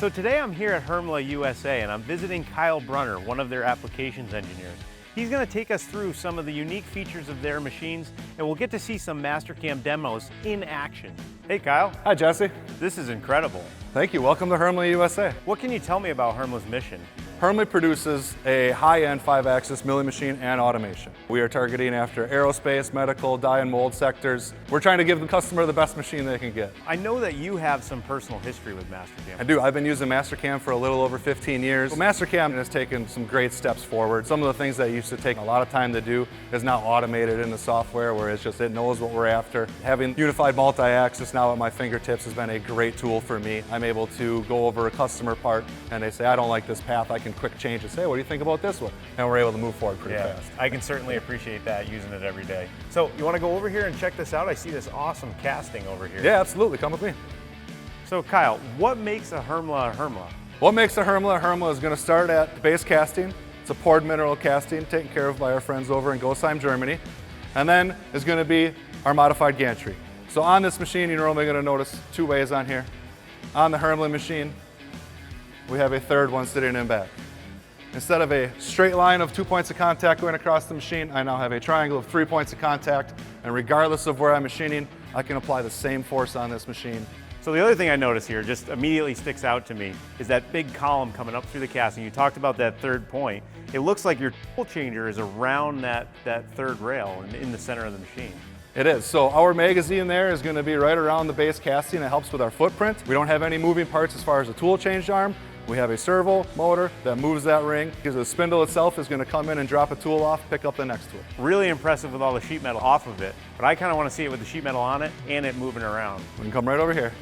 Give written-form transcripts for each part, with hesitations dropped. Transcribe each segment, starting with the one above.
So today I'm here at Hermle USA and I'm visiting Kyle Brunner, one of their applications engineers. He's going to take us through some of the unique features of their machines and we'll get to see some Mastercam demos in action. Hey Kyle. Hi Jesse. This is incredible. Thank you. Welcome to Hermle USA. What can you tell me about Hermle's mission? Hermle produces a high-end 5-axis milling machine and automation. We are targeting after aerospace, medical, die and mold sectors. We're trying to give the customer the best machine they can get. I know that you have some personal history with Mastercam. I do. I've been using Mastercam for a little over 15 years. Well, Mastercam has taken some great steps forward. Some of the things that used to take a lot of time to do is now automated in the software where it's just, it knows what we're after. Having unified multi-axis now at my fingertips has been a great tool for me. I'm able to go over a customer part and they say, I don't like this path. I can quick change and say, what do you think about this one? And we're able to move forward pretty fast. I can certainly appreciate that using it every day. So you want to go over here and check this out? I see this awesome casting over here. Yeah, absolutely. Come with me. So Kyle, what makes a Hermle a Hermle? What makes a Hermle a Hermle is going to start at base casting. It's a poured mineral casting taken care of by our friends over in Gosheim, Germany. And then is going to be our modified gantry. So on this machine, you're normally going to notice two ways on here. On the Hermle machine, we have a third one sitting in back. Instead of a straight line of 2 points of contact going across the machine, I now have a triangle of 3 points of contact, and regardless of where I'm machining, I can apply the same force on this machine. So the other thing I notice here just immediately sticks out to me is that big column coming up through the casting. You talked about that third point. It looks like your tool changer is around that third rail and in the center of the machine. It is. So our magazine there is going to be right around the base casting. It helps with our footprint. We don't have any moving parts as far as the tool change arm. We have a servo motor that moves that ring because the spindle itself is going to come in and drop a tool off, pick up the next tool. Really impressive with all the sheet metal off of it, but I kind of want to see it with the sheet metal on it and it moving around. We can come right over here.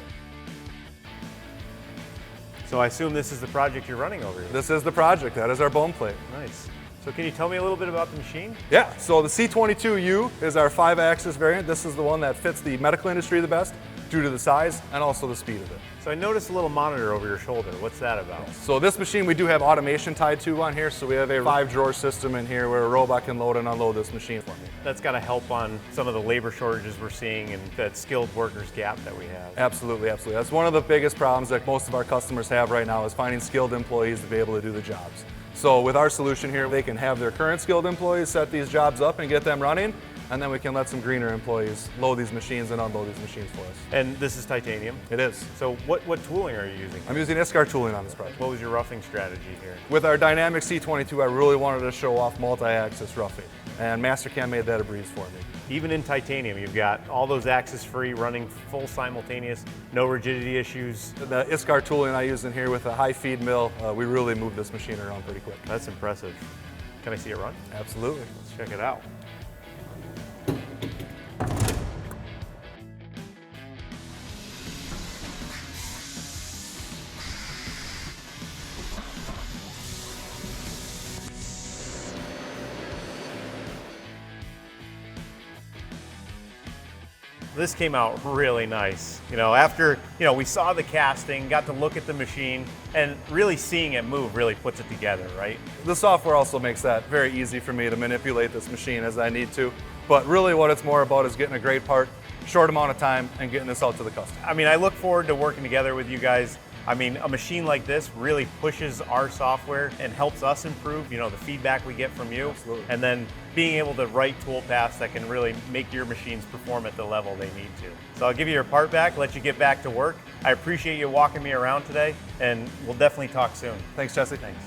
So I assume this is the project you're running over here. This is the project. That is our bone plate. Nice. So can you tell me a little bit about the machine? Yeah, so the C22U is our 5-axis variant. This is the one that fits the medical industry the best due to the size and also the speed of it. So I noticed a little monitor over your shoulder. What's that about? So this machine we do have automation tied to on here, so we have a 5-drawer system in here where a robot can load and unload this machine for me. That's got to help on some of the labor shortages we're seeing and that skilled workers gap that we have. Absolutely, absolutely. That's one of the biggest problems that most of our customers have right now is finding skilled employees to be able to do the jobs. So with our solution here, they can have their current skilled employees set these jobs up and get them running, and then we can let some greener employees load these machines and unload these machines for us. And this is titanium? It is. So what tooling are you using? I'm using ISCAR tooling on this project. What was your roughing strategy here? With our dynamic C22, I really wanted to show off multi-axis roughing, and Mastercam made that a breeze for me. Even in titanium, you've got all those axis free, running full simultaneous, no rigidity issues. The ISCAR tooling I use in here with a high feed mill, we really move this machine around pretty quick. That's impressive. Can I see it run? Absolutely. Let's check it out. This came out really nice. You know, after, we saw the casting, got to look at the machine, and really seeing it move really puts it together, right? The software also makes that very easy for me to manipulate this machine as I need to. But really what it's more about is getting a great part, short amount of time, and getting this out to the customer. I mean, I look forward to working together with you guys. I mean, a machine like this really pushes our software and helps us improve, the feedback we get from you. Absolutely. And then being able to write tool paths that can really make your machines perform at the level they need to. So I'll give you your part back, let you get back to work. I appreciate you walking me around today, and we'll definitely talk soon. Thanks, Jesse. Thanks.